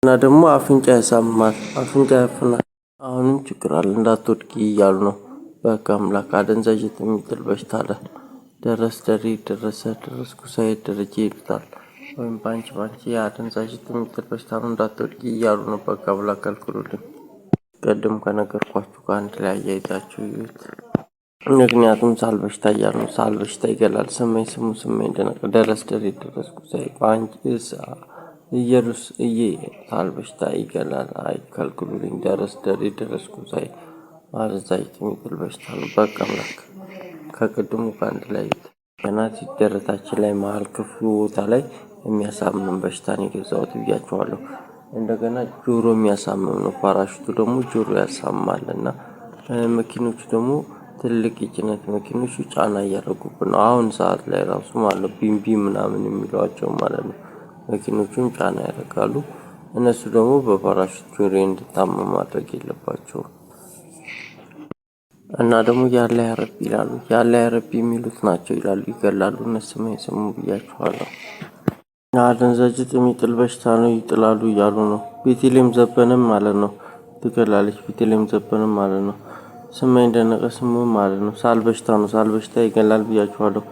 እና ደግሞ አፍንጫ ያሳምማል፣ አፍንጫ ያፍናል። አሁንም ችግር አለ እንዳትወድቂ እያሉ ነው። በቃ አምላክ አደንዛዥ የሚጥል በሽታ አለ። ደረስ ደሬ ደረሰ ደረስኩ ሳይሄድ ደረጀ ይሉታል። ወይም ባንቺ አደንዛዥ የሚጥል በሽታ ነው እንዳትወድቂ እያሉ ነው። በቃ አምላክ ከልክሉልኝ። ቅድም ከነገርኳችሁ ጋር አንድ ላይ አያይዛችሁ ይዩት። ምክንያቱም ሳል በሽታ እያሉ ነው። ሳል በሽታ ይገላል። ስመኝ እንደነቀ ደረስ ደሬ ደረስኩ ሳይሄድ ባንቺ ኢየሩስ ሳል በሽታ ይገላል። አይከልክሉልኝ። ደረስ ደሬ ደረስኩ ሳይሄድ አደንዛዥ የሚጥል በሽታ ነው። በቃ አምላክ ከቅድሙ ከአንድ ላይ ገና ደረታችን ላይ መሀል ክፍሉ ቦታ ላይ የሚያሳምም በሽታን የገዛሁት ብያቸዋለሁ። እንደገና ጆሮ የሚያሳምም ነው። ፓራሹቱ ደግሞ ጆሮ ያሳማል። እና መኪኖቹ ደግሞ ትልቅ የጭነት መኪኖቹ ጫና እያደረጉብን ነው። አሁን ሰዓት ላይ ራሱ ማለት ቢምቢ ምናምን የሚሏቸው ማለት ነው። መኪኖቹም ጫና ያደርጋሉ። እነሱ ደግሞ በፓራሹት ጆሮ እንድታመም ማድረግ የለባቸውም። እና ደግሞ ያለ ያረቢ ይላሉ። ያለ ያረቢ የሚሉት ናቸው ይላሉ። ይገላሉ። እነሱ ስሙ ብያችኋለሁ። አደንዛዥ የሚጥል በሽታ ነው ይጥላሉ እያሉ ነው። ቤተልሔም ዘበነም ማለት ነው ትገላለች። ቤተልሔም ዘበነም ማለት ነው። ስመኝ ደነቀ ስሙም ማለት ነው። ሳል በሽታ ነው። ሳል በሽታ ይገላል ብያችኋለሁ።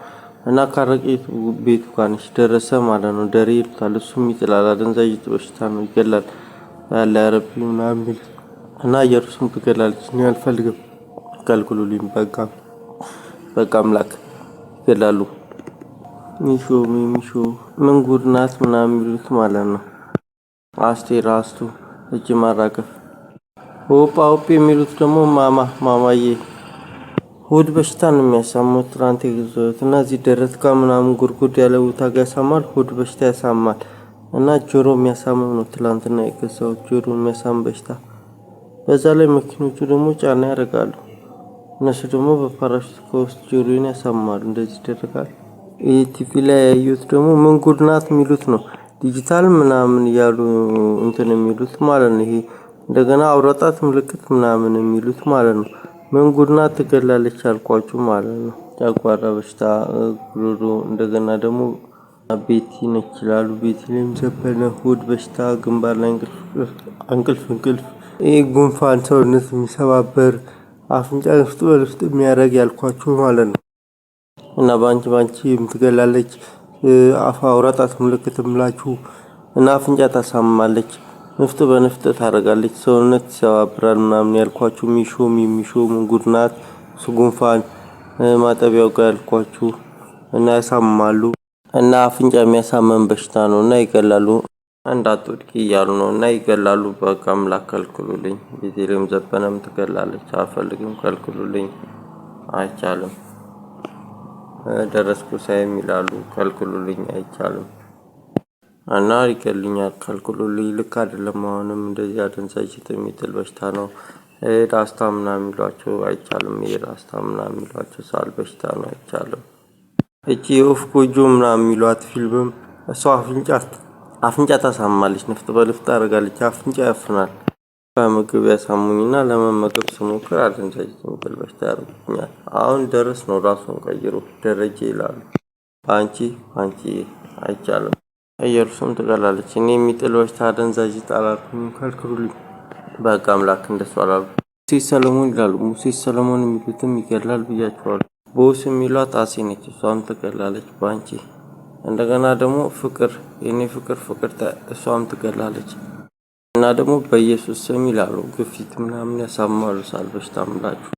እና ካረቄ ቤቱ ጋርነች ደረሰ ማለት ነው። ደሬ ይሉታል። እሱም ይጥላል። አደንዛዥ በሽታ ነው ይገላል። ያለ ያረቢ ምናምን እና ኢየሩስም ትገላለች። እኔ አልፈልግም ከልክሉልኝ። በቃ አምላክ ይገላሉ። ሚሾ ምን ጉድ ናት ምናምን የሚሉት ማለት ነው። አስቴር አስቱ እጅ ማራገፍ ሆጳ የሚሉት ደግሞ ማማዬ ሆድ በሽታ ነው የሚያሳሙት። ትናንት የገዛሁት እና እዚህ ደረት ጋር ምናምን ጉርጉድ ያለ ቦታ ጋር ያሳማል። ሆድ በሽታ ያሳማል። እና ጆሮ የሚያሳምም ነው። ትላንትና የገዛሁት ጆሮ የሚያሳም በሽታ። በዛ ላይ መኪኖቹ ደግሞ ጫና ያደርጋሉ። እነሱ ደግሞ በፓራሹት ከውስጥ ጆሮን ያሳማሉ። እንደዚህ ይደረጋል። ይህ ቲቪ ላይ ያዩት ደግሞ ምን ጉድ ናት የሚሉት ነው። ዲጂታል ምናምን እያሉ እንትን የሚሉት ማለት ነው። ይሄ እንደገና አውራጣት ምልክት ምናምን የሚሉት ማለት ነው። ምን ጉድ ናት ትገላለች አልኳችሁ ማለት ነው። ጨጓራ በሽታ ጉሮሮ እንደገና ደግሞ ቤቲ ነች ይላሉ። ቤተልሔም ዘበነ ሆድ በሽታ ግንባር ላይ እንቅልፍ ይሄ ጉንፋን ሰውነት የሚሰባበር አፍንጫ ንፍጥ በልፍጥ የሚያደርግ ያልኳችሁ ማለት ነው። እና ባንቺ የምትገላለች አፍ አውራጣት ምልክት ምላችሁ እና አፍንጫ ታሳምማለች። ንፍጥ በንፍጥ ታደርጋለች። ሰውነት ይሰባብራል ምናምን ያልኳችሁ ሚሾ ጉድ ናት። እሱ ጉንፋን ማጠቢያው ጋር ያልኳችሁ እና ያሳምማሉ። እና አፍንጫ የሚያሳመም በሽታ ነው እና ይገላሉ። እንዳትወድቂ እያሉ ነው እና ይገላሉ። በቃ አምላክ ከልክሉልኝ። ቤተልሔም ዘበነም ትገላለች። አልፈልግም ከልክሉልኝ። አይቻልም። ደረስኩ ሳይም ይላሉ። ከልክሉልኝ አይቻልም። እና ይገሉኛል ከልክሉልኝ። ልክ አይደለም። አሁንም እንደዚህ አደንዛዥ የሚጥል በሽታ ነው። ራስታ ምናምን የሚሏቸው አይቻልም። ራስታ ምናምን የሚሏቸው ሳል በሽታ ነው አይቻልም። እቺ የወፍ ጎጆ ምናምን የሚሏት ፊልምም እሷ አፍንጫ ታሳማለች። ንፍጥ በልፍጥ ታደርጋለች። አፍንጫ ያፍናል። በምግብ ያሳሙኝና ለመመገብ ስሞክር አደንዛዥ የሚጥል በሽታ ያደርጉኛል። አሁን ደረስ ነው ራሱን ቀይሮ ደረጀ ይላሉ። አንቺ አይቻልም። ኢየሩስም ትገላለች። እኔ የሚጥል በሽታ አደንዛዥ ጣላልኩኝ ከልክሉልኝ። በቃ አምላክ እንደሱ አላሉ። ሙሴ ሰለሞን ይላሉ። ሙሴ ሰለሞን የሚሉትም ይገላል ብያቸዋለሁ። ቦስ የሚሏት አሴ ነች። እሷም ትገላለች ባንቺ። እንደገና ደግሞ ፍቅር የኔ ፍቅር እሷም ትገላለች። እና ደግሞ በኢየሱስ ስም ይላሉ። ግፊት ምናምን ያሳማሉ። ሳል በሽታ ምላችሁ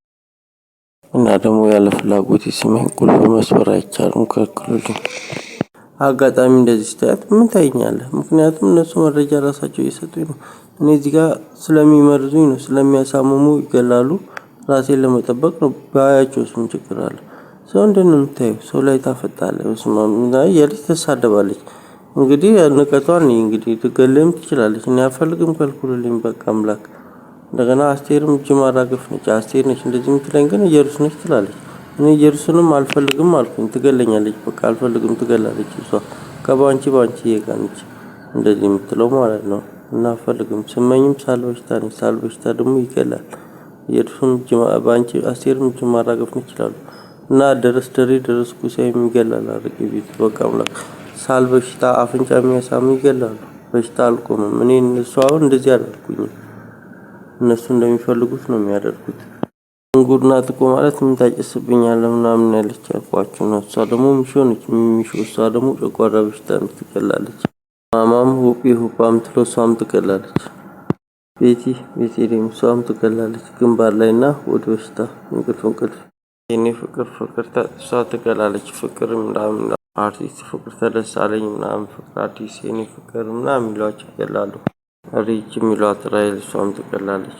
እና ደግሞ ያለ ፍላጎት ስሜን ቁልፍ መስበር አይቻልም ከልክሉልኝ። አጋጣሚ እንደዚህ ስታያት ምን ታይኛለህ? ምክንያቱም እነሱ መረጃ ራሳቸው እየሰጡኝ ነው። እኔ እዚህ ጋር ስለሚመርዙኝ ነው። ስለሚያሳምሙ ይገላሉ። ራሴን ለመጠበቅ ነው። ባያቸውስ ምን ችግር አለ? ሰው እንደምን የምታየው ሰው ላይ ታፈጣለህ። በስማም ያለች ተሳደባለች። እንግዲህ ንቀቷን እንግዲህ ትገልም ትችላለች። እኔ አልፈልግም ከልክሉልኝ። በቃ አምላክ። እንደገና አስቴርም እጅ ማራገፍ ነች። አስቴር ነች እንደዚህ የምትለኝ ግን ኢየሩስ ነች ትላለች። እኔ ኢየሩስንም አልፈልግም አልኩኝ። ትገለኛለች። በቃ አልፈልግም ትገላለች። እሷ ከባንቺ የጋነች እንደዚህ የምትለው ማለት ነው። እና አልፈልግም። ስመኝም ሳል በሽታ ነች። ሳል በሽታ ደግሞ ይገላል። ኢየሩስም ባንቺ አስቴርም እጅ ማራገፍ ነች ይላሉ። እና ደረስኩ ሳይም ይገላል። አረቄ ቤት በቃ አምላክ። ሳል በሽታ አፍንጫ የሚያሳም ይገላሉ። በሽታ አልቆምም። እኔ እነሱ አሁን እንደዚህ አደረኩኝ። እነሱ እንደሚፈልጉት ነው የሚያደርጉት። እንጉርና ጥቆ ማለት ምን ታጨስብኛለህ ምናምን ያለች አልኳቸው ነው። እሷ ደግሞ ሚሾነች ሚሾ እሷ ደግሞ ጨጓራ በሽታ ትገላለች። ማማም ሁፓም ትለው እሷም ትገላለች። ቤቴሌም እሷም ትገላለች። ግንባር ላይና ሆድ በሽታ እንቅልፍ የኔ ፍቅር እሷ ትገላለች። ፍቅር ምናምን አርቲስት ፍቅር ተደሳለኝ ምናምን ፍቅር አዲስ የኔ ፍቅር ምናምን ይሏቸው ይገላሉ። ሪች የሚሏት ራይል እሷም ትገላለች።